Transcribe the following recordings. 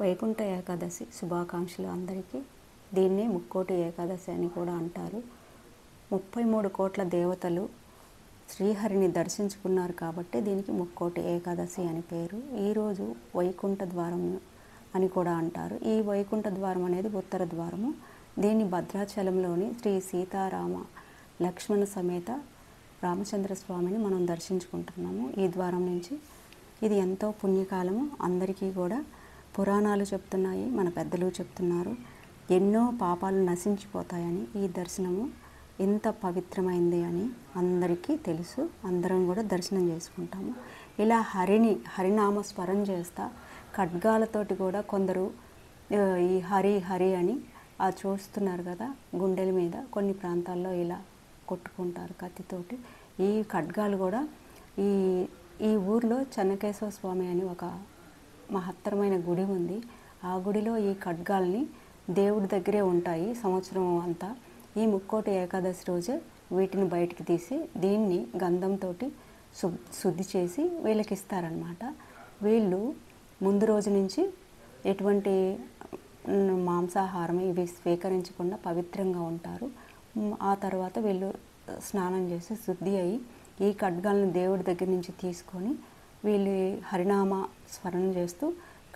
వైకుంఠ ఏకాదశి శుభాకాంక్షలు అందరికీ. దీన్ని ముక్కోటి ఏకాదశి అని కూడా అంటారు. 33 కోట్ల దేవతలు శ్రీహరిని దర్శించుకున్నారు కాబట్టి దీనికి ముక్కోటి ఏకాదశి అని పేరు. ఈరోజు వైకుంఠ ద్వారం అని కూడా అంటారు. ఈ వైకుంఠ ద్వారం అనేది ఉత్తర ద్వారము. దీన్ని భద్రాచలంలోని శ్రీ సీతారామ లక్ష్మణ సమేత రామచంద్ర స్వామిని మనం దర్శించుకుంటున్నాము ఈ ద్వారం నుంచి. ఇది ఎంతో పుణ్యకాలము. అందరికీ కూడా పురాణాలు చెప్తున్నాయి, మన పెద్దలు చెప్తున్నారు. ఎన్నో పాపాలు నశించిపోతాయని ఈ దర్శనము ఇంత పవిత్రమైంది అని అందరికీ తెలుసు. అందరం కూడా దర్శనం చేసుకుంటాము. ఇలా హరినామ స్మరణ చేస్తా ఖడ్గాలతోటి కూడా కొందరు ఈ హరి హరి అని చూస్తున్నారు కదా, గుండెల మీద కొన్ని ప్రాంతాల్లో ఇలా కొట్టుకుంటారు కత్తితోటి. ఈ ఖడ్గాలు కూడా ఈ ఊర్లో చెన్నకేశవ స్వామి అని ఒక మహత్తరమైన గుడి ఉంది. ఆ గుడిలో ఈ ఖడ్గాల్ని దేవుడి దగ్గరే ఉంటాయి సంవత్సరం అంతా. ఈ ముక్కోటి ఏకాదశి రోజే వీటిని బయటికి తీసి దీన్ని గంధంతో శుద్ధి చేసి వీళ్ళకి ఇస్తారనమాట. వీళ్ళు ముందు రోజు నుంచి ఎటువంటి మాంసాహారం ఇవి స్వీకరించకుండా పవిత్రంగా ఉంటారు. ఆ తర్వాత వీళ్ళు స్నానం చేసి శుద్ధి అయ్యి ఈ ఖడ్గాలను దేవుడి దగ్గర నుంచి తీసుకొని వీళ్ళు హరినామ స్మరణ చేస్తూ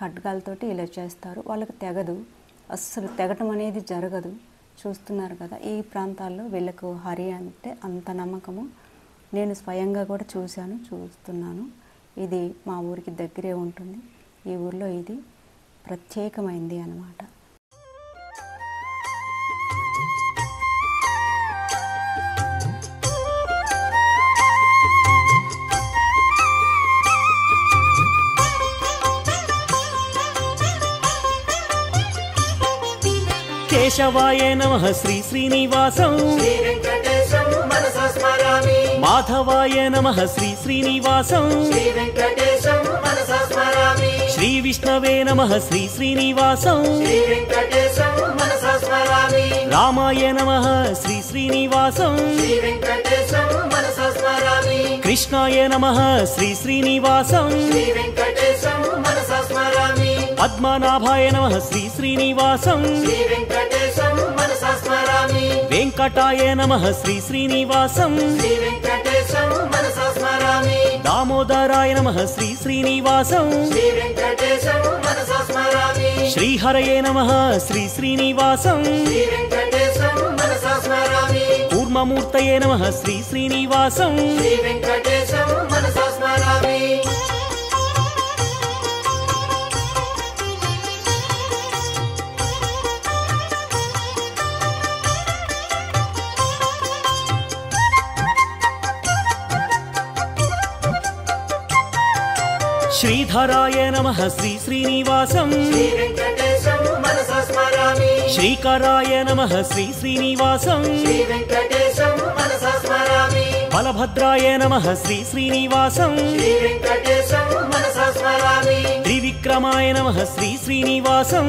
ఖడ్గాలతోటి ఇలా చేస్తారు. వాళ్ళకి తెగదు, అస్సలు తెగటం అనేది జరగదు. చూస్తున్నారు కదా, ఈ ప్రాంతాల్లో వీళ్ళకు హరి అంటే అంత నమ్మకము. నేను స్వయంగా కూడా చూస్తున్నాను. ఇది మా ఊరికి దగ్గరే ఉంటుంది. ఈ ఊర్లో ఇది ప్రత్యేకమైంది అన్నమాట. కేశవాయ నమః శ్రీ శ్రీనివాసం, మాధవాయ నమః శ్రీ శ్రీనివాసం, శ్రీ విష్ణవే నమః శ్రీ శ్రీనివాసం, రామాయ నమః శ్రీ శ్రీనివాసం, కృష్ణాయ నమః శ్రీ శ్రీనివాసం, పద్మనాభాయ నమః శ్రీ శ్రీనివాసం, వెంకటాయ నమః శ్రీ శ్రీనివాసం, దామోదరాయ నమః శ్రీ శ్రీనివాసం, శ్రీహరయే నమః శ్రీ శ్రీనివాసం, కూర్మమూర్తయే నమః శ్రీ శ్రీనివాసం, శ్రీధరాయ నమః శ్రీ శ్రీనివాసం, శ్రీకరాయ నమః శ్రీ శ్రీనివాసం, బలభద్రాయ నమః శ్రీ శ్రీనివాసం, త్రివిక్రమాయ నమః శ్రీ శ్రీనివాసం,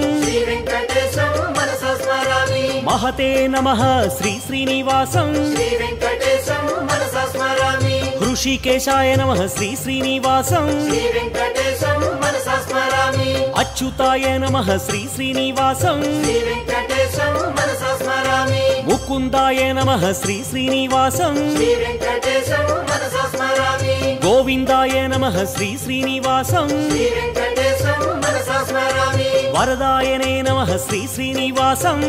మహతే నమః శ్రీ శ్రీనివాసం, హృషికేశాయ నమః శ్రీ శ్రీనివాసం, అచ్యుతాయ నమః శ్రీ శ్రీనివాసం, ముకుందాయ నమః శ్రీ శ్రీనివాసం, గోవిందాయ నమః శ్రీ శ్రీనివాసం, వరదాయనే నమః శ్రీ శ్రీనివాసం,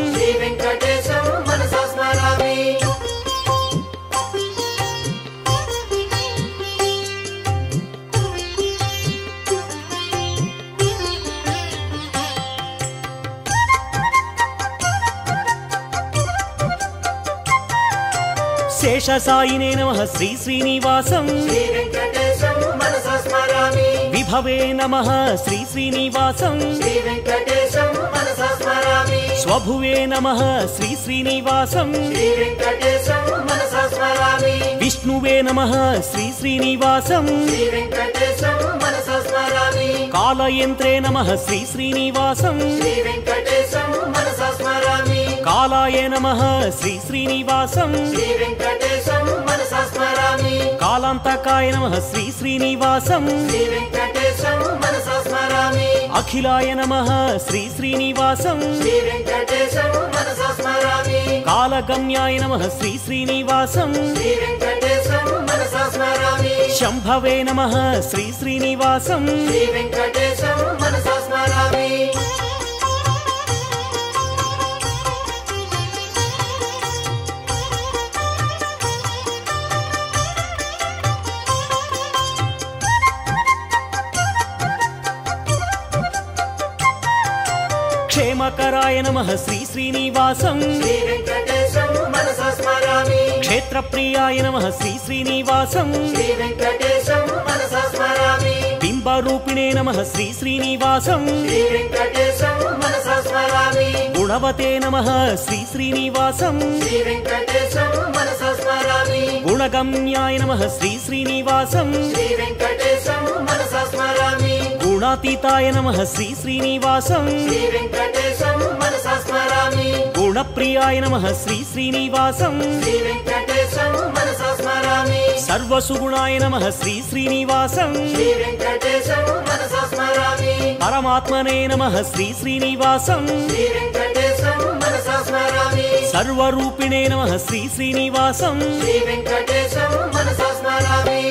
శేషసాయినే నమః శ్రీ శ్రీనివాసం, విభవే నమః శ్రీ శ్రీనివాసం, స్వభువే నమః శ్రీ శ్రీనివాసం, విష్ణువే నమః శ్రీ శ్రీనివాసం, కాలయంత్రే నమః శ్రీ శ్రీనివాసం, కాలాయ నమః శ్రీ శ్రీనివాసం, కాలాంతకాయ నమః శ్రీ శ్రీనివాసం, అఖిలాయ నమః శ్రీ శ్రీనివాసం శ్రీ వెంకటేశం మనసా స్మరామి కాలగమ్యాయ నమః శ్రీ శ్రీనివాసం శ్రీ వెంకటేశం మనసా స్మరామి శంభవే నమః శ్రీ శ్రీనివాసం శ్రీ వెంకటేశం మనసా స్మరామి క్షేమకరాయ నమః శ్రీ శ్రీనివాసం శ్రీ వెంకటేశం మనసా స్మరామి క్షేత్రప్రియాయ నమః శ్రీ శ్రీనివాసం శ్రీ వెంకటేశం మనసా స్మరామి బింబరూపిణే నమః శ్రీ శ్రీనివాసం శ్రీ వెంకటేశం మనసా స్మరామి గుణవతే నమః శ్రీ శ్రీనివాసం శ్రీ వెంకటేశం మనసా స్మరామి గుణగమ్యాయ నమః శ్రీ శ్రీనివాసం శ్రీ వెంకటేశం మనసా స్మరామి గుణాతీతాయ నమః శ్రీ శ్రీనివాసం శ్రీ వెంకటేశం మనసా స్మరామి గుణప్రియాయ నమః శ్రీ శ్రీనివాసం శ్రీ వెంకటేశం మనసా స్మరామి సర్వసుగుణాయ నమః శ్రీ శ్రీనివాసం శ్రీ వెంకటేశం మనసా స్మరామి పరమాత్మనే నమః శ్రీ శ్రీనివాసం శ్రీ వెంకటేశం మనసా స్మరామి సర్వరూపిణే నమః శ్రీ శ్రీనివాసం శ్రీ వెంకటేశం మనసా స్మరామి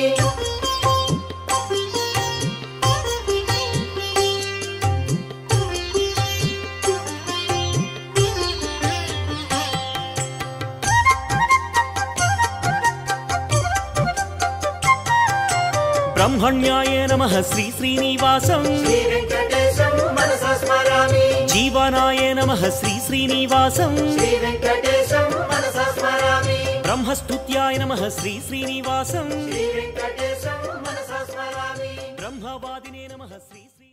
బ్రహ్మణ్యాయ నమః శ్రీ శ్రీనివాసం శ్రీ వెంకటేశం మనసా స్మరామి జీవనాయ నమః శ్రీ శ్రీనివాసం శ్రీ వెంకటేశం మనసా స్మరామి బ్రహ్మస్తుత్యాయ నమః శ్రీ శ్రీనివాసం శ్రీ వెంకటేశం మనసా స్మరామి బ్రహ్మవాదినే నమః శ్రీ శ్రీ